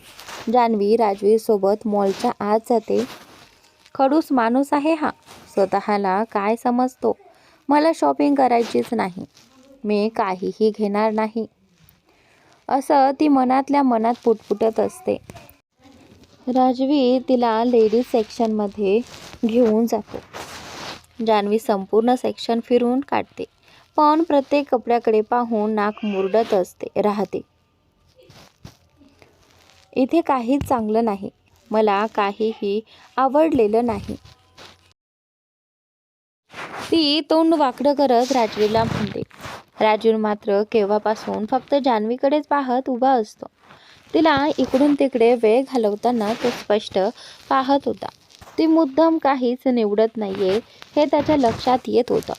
जान्हवी राजवीर सोबत मॉलच्या आत जाते. खडूस माणूस आहे हा. स्वतःला काय समजतो? मला शॉपिंग करायचीच नाही, मी काहीही घेणार नाही, असं ती मनातल्या मनात पुटपुटत असते. राजवीर तिला लेडीज सेक्शनमध्ये घेऊन जातो. जान्हवी संपूर्ण सेक्शन फिरून काढते, पण प्रत्येक कपड्याकडे पाहून नाक मुरडत राहते. इथे काहीच चांगलं नाही, मला काहीही आवडलेलं नाही. ती तोंड वाकडं करत राजवीरला म्हणते. राजवीर मात्र केव्हापासून फक्त जान्हवीकडेच पाहत उभा असतो. तिला इकडून तिकडे वेळ घालवताना तो स्पष्ट पाहत होता. ती मुद्दाम काहीच निवडत नाहीये हे त्याच्या लक्षात येत होतं.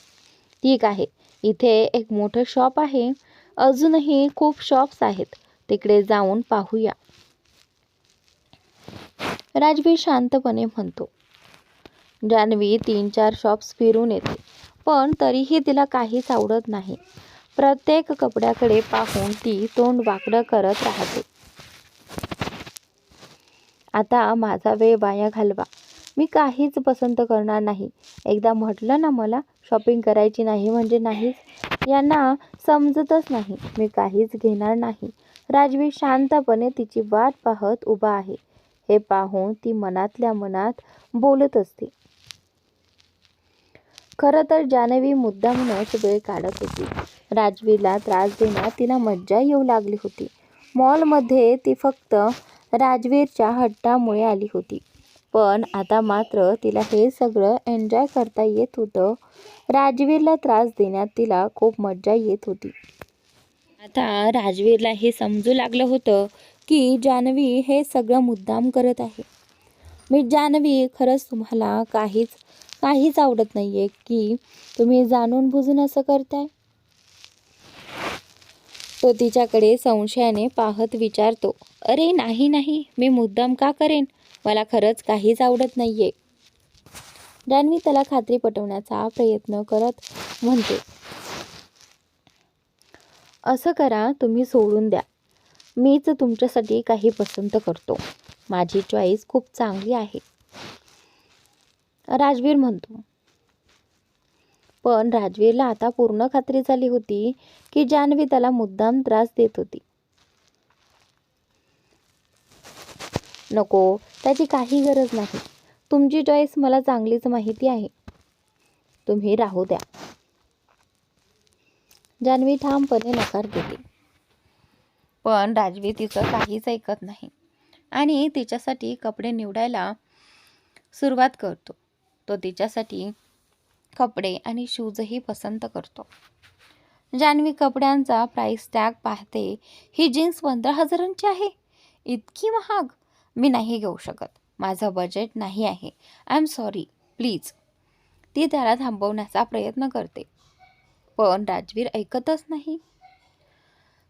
ठीक आहे, इथे एक मोठं शॉप आहे, अजूनही खूप शॉप्स आहेत, तिकडे जाऊन पाहूया, राजवीर शांतपणे म्हणतो. जान्हवी 3-4 शॉप्स फिरून येते, पण तरीही तिला काहीच आवडत नाही. प्रत्येक कपड्याकडे पाहून ती तोंड वाकडं करत राहते. आता माझा वेळ वाया घालवा, मी काहीच पसंत करणार नाही. एकदा म्हटलं ना मला शॉपिंग करायची नाही म्हणजे नाहीच. यांना समजतच नाही, मी काहीच घेणार नाही. राजवीर शांतपणे तिची वाट पाहत उभा आहे. हे पाहून ती मनातल्या मनात बोलत असते. खरं तर जान्हवी मुद्दामूनच वेळ काढत होती. राजवीरला त्रास देण्यात तिला मज्जा येऊ लागली होती. मॉलमध्ये ती फक्त राजवीरच्या हट्टामुळे आली होती, पण आता मात्र तिला हे सगळं एन्जॉय करता येत होतं. राजवीरला त्रास देण्यात तिला खूप मज्जा येत होती. आता राजवीरला हे समजू लागलं होतं की जान्हवी हे सगळं मुद्दाम करत आहे. मी जान्हवी, खरंच तुम्हाला काहीच आवडत नाहीये की तुम्ही जाणून बुजून असं करताय? तो तिच्याकडे संशयाने पाहत विचारतो. अरे नाही नाही, मी मुद्दाम का करेन, मला खरंच काहीच आवडत नाहीये. जान्हवी त्याला खात्री पटवण्याचा प्रयत्न करत म्हणते. असं करा, तुम्ही सोडून द्या, मीच तुमच्यासाठी काही पसंत करतो, माझी चॉईस खूप चांगली आहे, राजवीर म्हणतो. पण राजवीरला आता पूर्ण खात्री झाली होती की जान्हवी त्याला मुद्दाम त्रास देत होती. नको, त्याची काही गरज नाही, तुमची चॉईस मला चांगलीच माहिती आहे, तुम्ही राहू द्या. जान्हवी ठामपणे नकार देते. पण राजवीर तिचं काहीच ऐकत नाही आणि तिच्यासाठी कपडे निवडायला सुरुवात करतो. तो तिच्यासाठी कपडे आणि शूजही पसंत करतो. जान्हवी कपड्यांचा प्राइस टॅग पाहते. ही जीन्स 15,000ची आहे, इतकी महाग? मी नाही घेऊ शकत, माझं बजेट नाही आहे. I am sorry, please. ती त्याला थांबवण्याचा प्रयत्न करते, पण राजवीर ऐकतच नाही.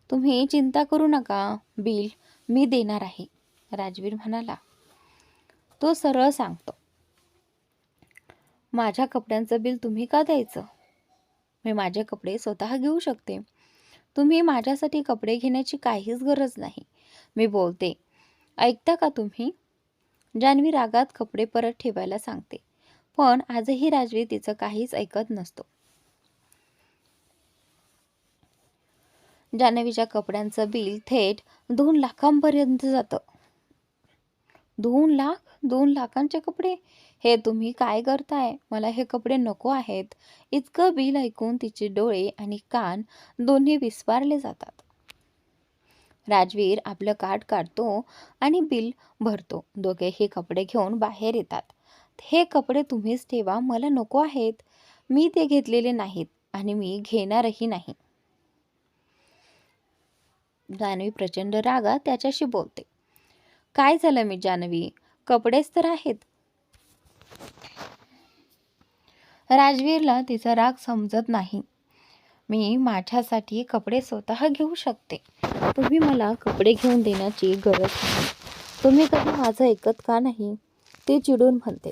तुम्ही चिंता करू नका, बिल मी देणार आहे, राजवीर म्हणाला. तो सरळ सांगतो, माझ्या कपड्यांचं बिल तुम्ही का द्यायचं? मी माझे कपडे स्वतः घेऊ शकते. तुम्ही माझ्यासाठी कपडे घेण्याची काहीच गरज नाही. मी बोलते, ऐकता का तुम्ही? जान्हवी रागात कपडे परत ठेवायला सांगते, पण आजही राजवीर तिचं काहीच ऐकत नसतो. जान्हवीच्या कपड्यांचं बिल थेट 2 लाखांपर्यंत जातं. 2 लाख? 2 लाखांचे कपडे? हे तुम्ही काय करताय? मला हे कपडे नको आहेत. इतकं बिल ऐकून तिचे डोळे आणि कान दोन्ही विस्फारले जातात. राजवीर आपलं कार्ड काढतो आणि बिल भरतो. दोघेही कपडे घेऊन बाहेर येतात. हे कपडे तुम्हीच ठेवा, मला नको आहेत. मी ते घेतलेले नाहीत आणि मी घेणारही नाही. जान्हवी प्रचंड रागात त्याच्याशी बोलते. काय झालं मी जान्हवी? कपडेच तर आहेत. राजवीरला तिचा राग समजत नाही. मी माझ्यासाठी कपडे स्वतः घेऊ शकते. तुम्ही मला कपडे घेऊन देण्याची गरज नाही. तुम्ही कधी माझं ऐकत का नाही? ते चिडून म्हणते.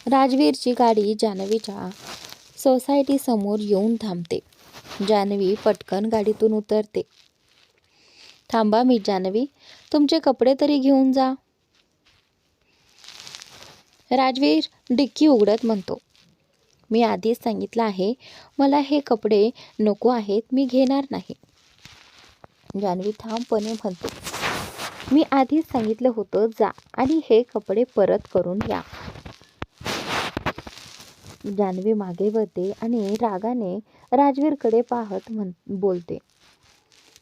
राजवीरची गाडी जान्हवीच्या सोसायटी समोर येऊन थांबते. जान्हवी पटकन गाडीतून उतरते. थांबा मी जान्हवी, तुमचे कपडे तरी घेऊन जा. राजवीर डिक्की उघडत म्हणतो, मी आधीच सांगितलं आहे, मला हे कपडे नको आहेत, मी घेणार नाही. जान्हवी ठामपणे म्हणते, मी आधीच सांगितलं होतं, जा आणि हे कपडे परत करून या. जान्हवी मागे वळते आणि रागाने राजवीरकडे पाहत बोलते,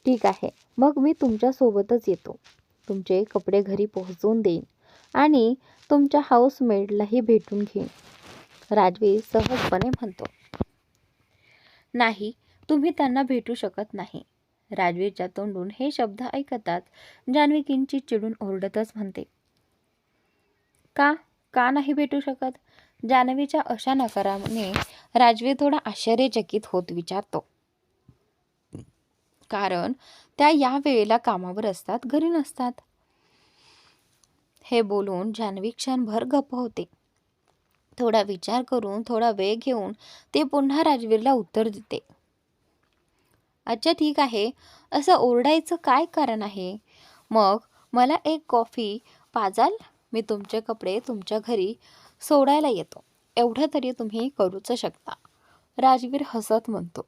ठीक आहे, मग मी तुमच्या सोबतच येतो. तुमचे कपडे घरी पोहोचवून देईन आणि तुमच्या हाऊसमेडलाही भेटून घेईन. राजवीर सहजपणे म्हणतो. नाही, तुम्ही त्यांना भेटू शकत नाही. राजवीरच्या तोंडून हे शब्द ऐकताच जान्हवी किंचित चिडून ओरडतच म्हणते, का का नाही भेटू शकत? जान्हवीच्या अशा नकाराने राजवीर थोडा आश्चर्यचकित होत विचारतो, कारण त्या या वेळेला कामावर असतात, घरी नसतात. हे बोलून जान्हवी क्षणभर गप्प होते. थोडा विचार करून थोडा वेळ घेऊन ते पुन्हा राजवीरला उत्तर देते, अच्छा ठीक आहे, असं ओरडायचं काय कारण आहे? मग मला एक कॉफी पाजाल? मी तुमचे कपडे तुमच्या घरी सोडायला येतो, एवढं तरी तुम्ही करूच शकता. राजवीर हसत म्हणतो,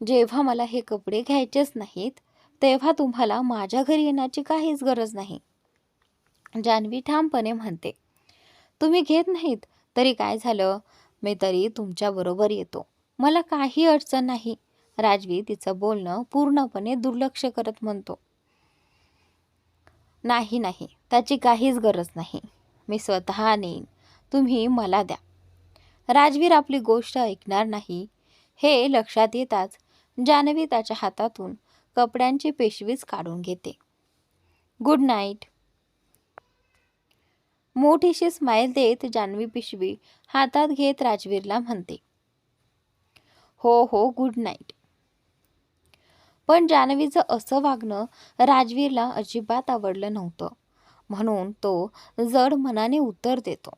जेव्हा मला हे कपडे घ्यायचेच नाहीत तेव्हा तुम्हाला माझ्या घरी येण्याची काहीच गरज नाही. जान्हवी ठामपणे म्हणते, तुम्ही घेत नाहीत तरी काय झालं, मी तरी तुमच्याबरोबर येतो, मला काही अडचण नाही. राजवीर तिचं बोलणं पूर्णपणे दुर्लक्ष करत म्हणतो, नाही नाही, त्याची काहीच गरज नाही, मी स्वतः नेईन, तुम्ही मला द्या. राजवीर आपली गोष्ट ऐकणार नाही हे लक्षात येताच जान्हवी त्याच्या हातातून कपड्यांची पिशवीच काढून घेते. Good night. मोठीशी स्माईल देत जान्हवी पिशवी हातात घेत राजवीरला म्हणते, हो हो गुड नाईट. पण जान्हवीचं असं वागणं राजवीरला अजिबात आवडलं नव्हतं, म्हणून तो जड मनाने उत्तर देतो,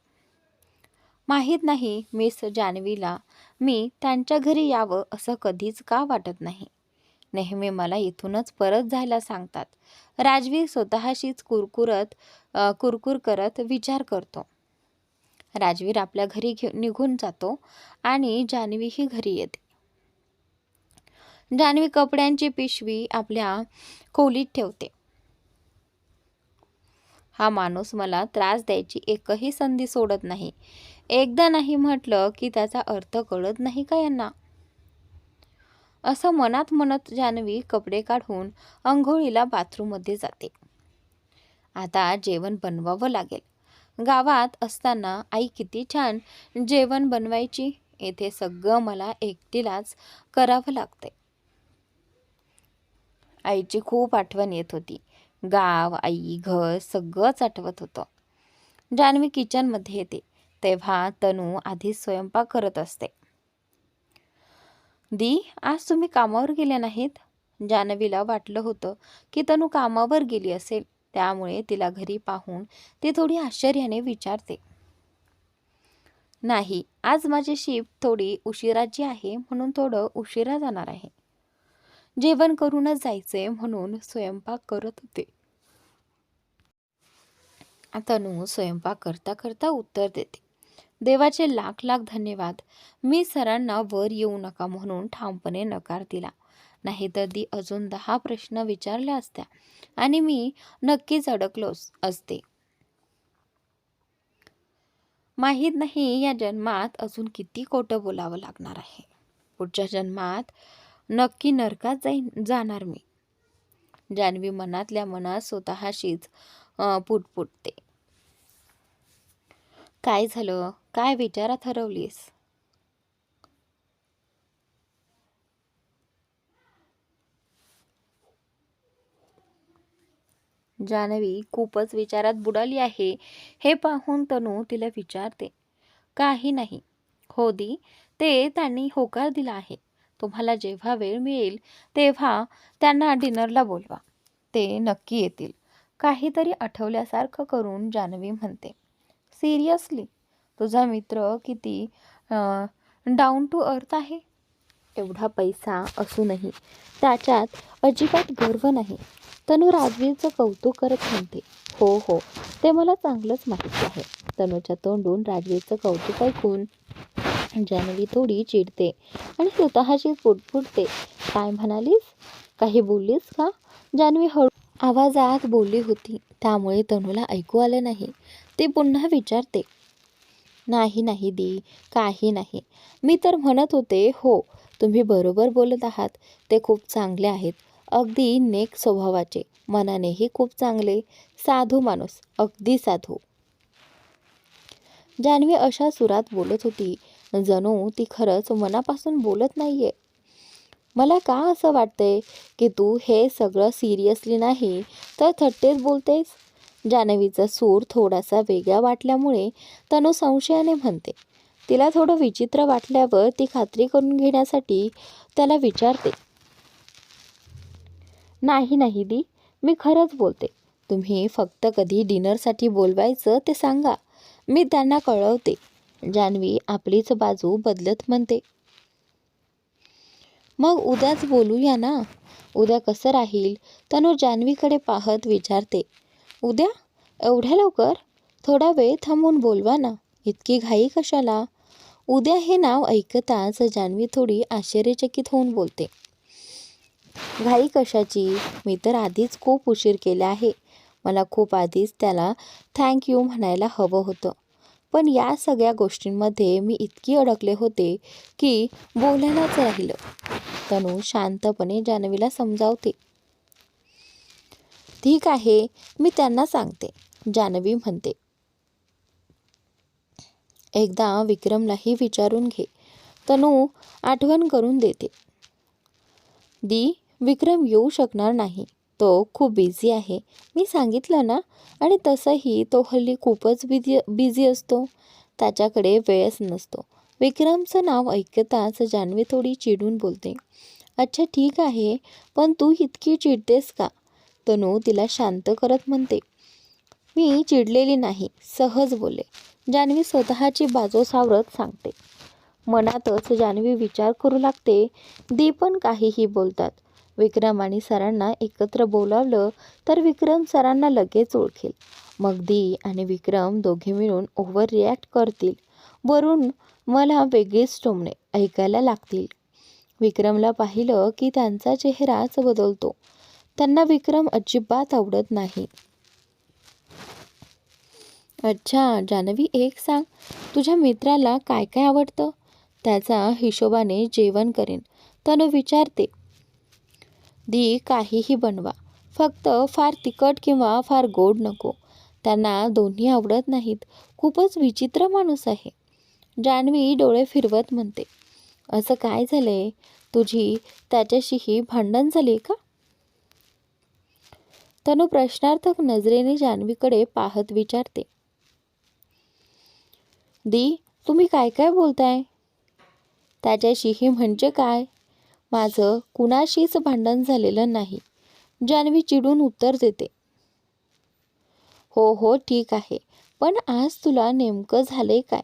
माहीत नाही मिस जान्हवीला मी त्यांच्या घरी यावं असं कधीच का वाटत नाही. नेहमी मला इथूनच परत जायला सांगतात. राजवीर स्वतःशीच कुरकुर करत विचार करतो. राजवीर आपल्या घरी निघून जातो आणि जान्हवीही घरी येते. जान्हवी कपड्यांची पिशवी आपल्या खोलीत ठेवते. हा माणूस मला त्रास द्यायची एकही संधी सोडत नाही. एकदा नाही म्हटलं की त्याचा अर्थ कळत नाही का यांना? असं मनात म्हणत जान्हवी कपडे काढून अंघोळीला बाथरूममध्ये जाते. आता जेवण बनवावं लागेल. गावात असताना आई किती छान जेवण बनवायची. येथे सगळं मला एकटीलाच करावं लागते. आईची खूप आठवण येत होती. गाव, आई, घर सगळंच आठवत होतं. जान्हवी किचनमध्ये येते तेव्हा तनू आधीच स्वयंपाक करत असते. दी, आज तुम्ही कामावर गेल्या नाहीत? जान्हवीला वाटलं होतं की तनू कामावर गेली असेल, त्यामुळे तिला घरी पाहून ती थोडी आश्चर्याने विचारते. नाही, आज माझी शिफ्ट थोडी उशिराची आहे म्हणून थोडं उशिरा जाणार आहे. जेवण करूनच जायचे म्हणून स्वयंपाक करत होते. तनू स्वयंपाक करता करता उत्तर देते. देवाचे लाख लाख धन्यवाद. मी सरांना वर येऊ नका म्हणून ठामपणे नकार दिला. नाहीतर ती अजून 10 प्रश्न विचारल्या असत्या आणि मी नक्कीच अडकलो असते. माहीत नाही या जन्मात अजून किती खोटं बोलावं लागणार आहे. पुढच्या जन्मात नक्की नरकात जाणार मी. जान्हवी मनातल्या मनात स्वतःशीच पुटपुटते. काय झालं? काय विचारात हरवलीस? जान्हवी खूपच विचारात बुडाली आहे हे पाहून तनू तिला विचारते. काही नाही. हो दी, ते त्यांनी होकार दिला आहे. तुम्हाला जेव्हा वेळ मिळेल तेव्हा त्यांना डिनरला बोलवा. ते नक्की येतील. काहीतरी आठवल्यासारखं करून जान्हवी म्हणते. सिरियसली? तुझा मित्र किती डाऊन टू अर्थ आहे. एवढा पैसा असूनही त्याच्यात अजिबात गर्व नाही. तनू राजवीरचं कौतुक करत म्हणते. हो हो, ते मला चांगलंच माहिती आहे. तनूच्या तोंडून राजवीरचं कौतुक ऐकून जान्हवी थोडी चिडते आणि स्वतःशी पुटपुटते. काय म्हणालीस? काही बोललीस का? जान्हवी हळू आवाजात बोलली होती, त्यामुळे तनूला ऐकू आलं नाही. ती पुन्हा विचारते. नाही नाही दी, काही नाही. मी तर म्हणत होते, हो तुम्ही बरोबर बोलत आहात. ते खूप चांगले आहेत. अगदी नेक स्वभावाचे, मनानेही खूप चांगले, साधू माणूस, अगदी साधू. जान्हवी अशा सुरात बोलत होती जणू ती खरंच मनापासून बोलत नाहीये. मला का असं वाटतंय की तू हे सगळं सिरियसली नाही तर थट्टेच बोलतेस? जान्हवीचा सूर थोडासा वेगळा वाटल्यामुळे तनू संशयाने म्हणते. तिला थोडं विचित्र वाटल्यावर ती खात्री करून घेण्यासाठी त्याला विचारते. नाही नाही दी, मी खरंच बोलते. तुम्ही फक्त कधी डिनरसाठी बोलवायचं ते सांगा, मी त्यांना कळवते. जान्हवी आपलीच बाजू बदलत म्हणते. मग उद्याच बोलूया ना? उद्या कसं राहील? तनू जान्हवीकडे पाहत विचारते. उद्या? एवढ्या लवकर? थोडा वेळ थांबून बोलवा ना. इतकी घाई कशाला? उद्या हे नाव ऐकताच जान्हवी थोडी आश्चर्यचकित होऊन बोलते. घाई कशाची? मी तर आधीच खूप उशीर केला आहे. मला खूप आधीच त्याला थँक यू म्हणायला हवं होतं. पण या सगळ्या गोष्टींमध्ये मी इतकी अडकले होते की बोलायलाच राहिलं. तनू शांतपणे जान्हवीला समजावते. ठीक आहे, मी त्यांना सांगते. जान्हवी म्हणते. एकदा विक्रमलाही विचारून घे. तनू आठवण करून देते. दी, विक्रम येऊ शकणार नाही. तो खूप बिझी आहे. मी सांगितलं ना. आणि तसंही तो हल्ली खूपच बिझी असतो. त्याच्याकडे वेळच नसतो. विक्रमचं नाव ऐकताच जान्हवी थोडी चिडून बोलते. अच्छा ठीक आहे, पण तू इतकी चिडतेस का? तनू तिला शांत करत म्हणते. मी चिडलेली नाही, सहज बोलले. जान्हवी स्वतःची बाजू सावरत सांगते. मनातच जान्हवी विचार करू लागते. दी पण काहीही बोलतात. विक्रम आणि सरांना एकत्र बोलावलं तर विक्रम सरांना लगेच ओळखेल. मग दी आणि विक्रम दोघे मिळून ओव्हर रिॲक्ट करतील. वरून मला वेगळीच टोमणे ऐकायला लागतील. विक्रमला पाहिलं की त्यांचा चेहराच बदलतो. त्यांना विक्रम अजिबात आवडत नाही. अच्छा जान्हवी, एक सांग, तुझ्या मित्राला काय काय आवडतं? त्याचा हिशोबाने जेवण करेन. तनु विचारते. दी काहीही बनवा, फक्त फार तिखट किंवा फार गोड नको. त्यांना दोन्ही आवडत नाहीत. खूपच विचित्र माणूस आहे. जान्हवी डोळे फिरवत म्हणते. असं काय झालंय? तुझी त्याच्याशीही भांडण झाली का? तनु प्रश्नार्थक नजरेने जान्हवीकडे पाहत विचारते. दी, तुम्ही काय काय बोलताय? त्याच्याशीही म्हणजे काय? माझं कुणाशीच भांडण झालेलं नाही, जान्हवी चिडून उत्तर देते. हो हो ठीक आहे, पण आज तुला नेमकं झालंय काय?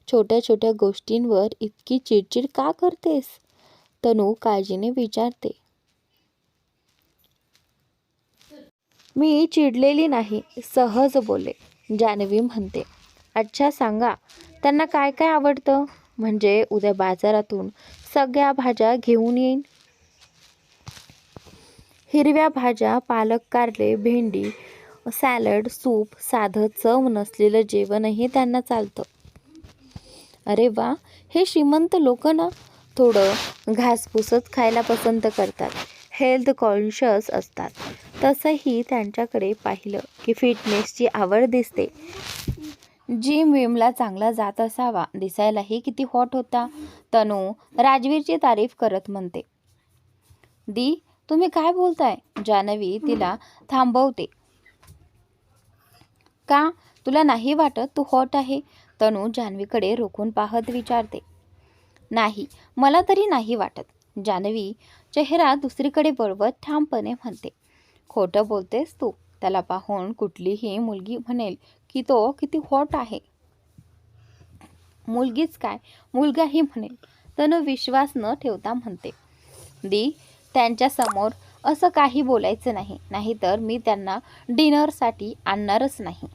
छोट्या छोट्या गोष्टींवर इतकी चिडचिड का करतेस? तनु काळजीने विचारते. मी चिडलेली नाही, सहज बोले, जान्हवी म्हणते. अच्छा सांगा, त्यांना काय काय आवडतं? म्हणजे उद्या बाजारातून सगळ्या भाज्या घेऊन येईन. हिरव्या भाज्या, पालक, कारले, भेंडी, सॅलड, सूप, साधं चव नसलेलं जेवणही त्यांना चालतं. अरे वा, हे श्रीमंत लोक ना थोडं घासपुसच खायला पसंत करतात, हेल्थ कॉन्शियस असतात. तसंही त्यांच्याकडे पाहिलं की फिटनेसची आवड दिसते. जिम विमला चांगला जात असावा, दिसायलाही किती हॉट होता. तनु राजवीरची तारीफ करत म्हणते. दी, तुम्ही काय बोलताय? जान्हवी तिला थांबवते. का, तुला नाही वाटत तू हॉट आहे? तनु जान्हवीकडे रोखून पाहत विचारते. नाही, मला तरी नाही वाटत, जान्हवी चेहरा दुसरीकडे वळवत ठामपणे म्हणते. खोटं बोलतेस तू. त्याला पाहून कुठलीही मुलगी म्हणेल की तो किती हॉट आहे. मुलगीच काय, मुलगाही म्हणेल. तनु विश्वास न ठेवता म्हणते. दी, त्यांच्या समोर असं काही बोलायचं नाही, नाहीतर मी त्यांना डिनरसाठी आणणारच नाही.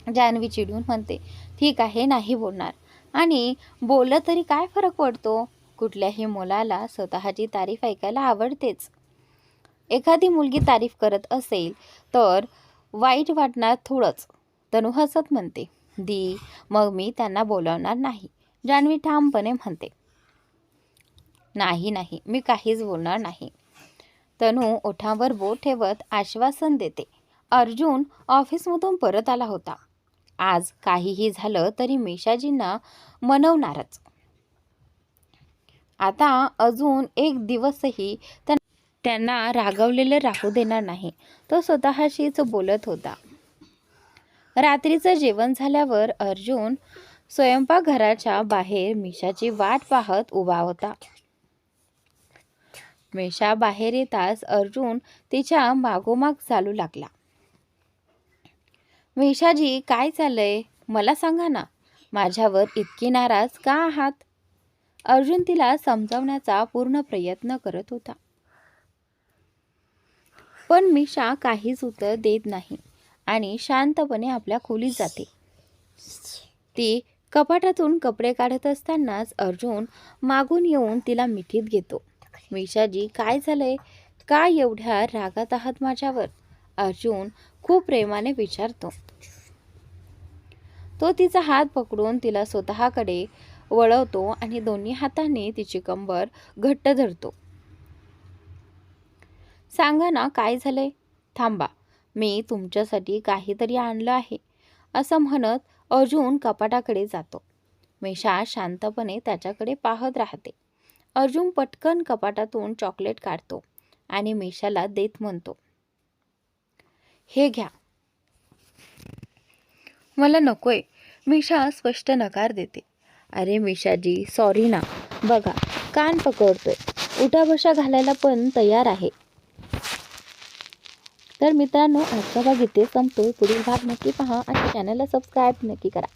जान्हवी चिडून म्हणते. ठीक आहे, नाही बोलणार. आणि बोललं तरी काय फरक पडतो? कुठल्याही मुलाला स्वतःची तारीफ ऐकायला आवडतेच. एखादी मुलगी तारीफ करत असेल तर वाईट वाटणार थोडंच. तनु हसत म्हणते. दी, मग मी त्यांना बोलावणार नाही, जान्हवी ठामपणे म्हणते. नाही नाही, मी काहीच बोलणार नाही. तनु ओठांवर बोट ठेवत आश्वासन देते. अर्जुन ऑफिसमधून परत आला होता. आज काहीही झालं तरी मेशाजींना मनवणारच. आता अजून एक दिवसही त्यांना रागवलेलं राहू देणार नाही, तो स्वतःशीच बोलत होता. रात्रीचं जेवण झाल्यावर अर्जुन स्वयंपाकघराच्या बाहेर मेशाची वाट पाहत उभा होता. मेशा बाहेर येताच अर्जुन तिच्या मागोमाग चालू लागला. मेशाजी, काय चाललंय? मला सांगा ना, माझ्यावर इतकी नाराज का आहात? अर्जुन तिला समजावण्याचा पूर्ण प्रयत्न करत होता. पण मेशा काहीच उत्तर देत नाही आणि शांतपणे आपल्या खोलीत जाते. ती कपाटातून कपडे काढत असतानाच अर्जुन मागून येऊन तिला मिठीत घेतो. मेशाजी, काय झालंय? का एवढ्या रागात आहात माझ्यावर? अर्जुन खूप प्रेमाने विचारतो. तो तिचा हात पकडून तिला स्वतःकडे वळवतो आणि दोन्ही हातांनी तिची कंबर घट्ट धरतो. सांगा ना, काय झालंय? थांबा, मी तुमच्यासाठी काहीतरी आणलं आहे, असं म्हणत अर्जुन कपाटाकडे जातो. मेशा शांतपणे त्याच्याकडे पाहत राहते. अर्जुन पटकन कपाटातून चॉकलेट काढतो आणि मेशाला देत म्हणतो. हे घ्या. मला नकोय, मेशा स्पष्ट नकार देते. अरे मेशाजी, सॉरी ना, बघा कान पकडतोय, उठा बशा घालायला पण तयार आहे. तर मित्रांनो, आजचा भाग इथे संपतोय. पुढील भाग नक्की पहा आणि चॅनलला सबस्क्राईब नक्की करा.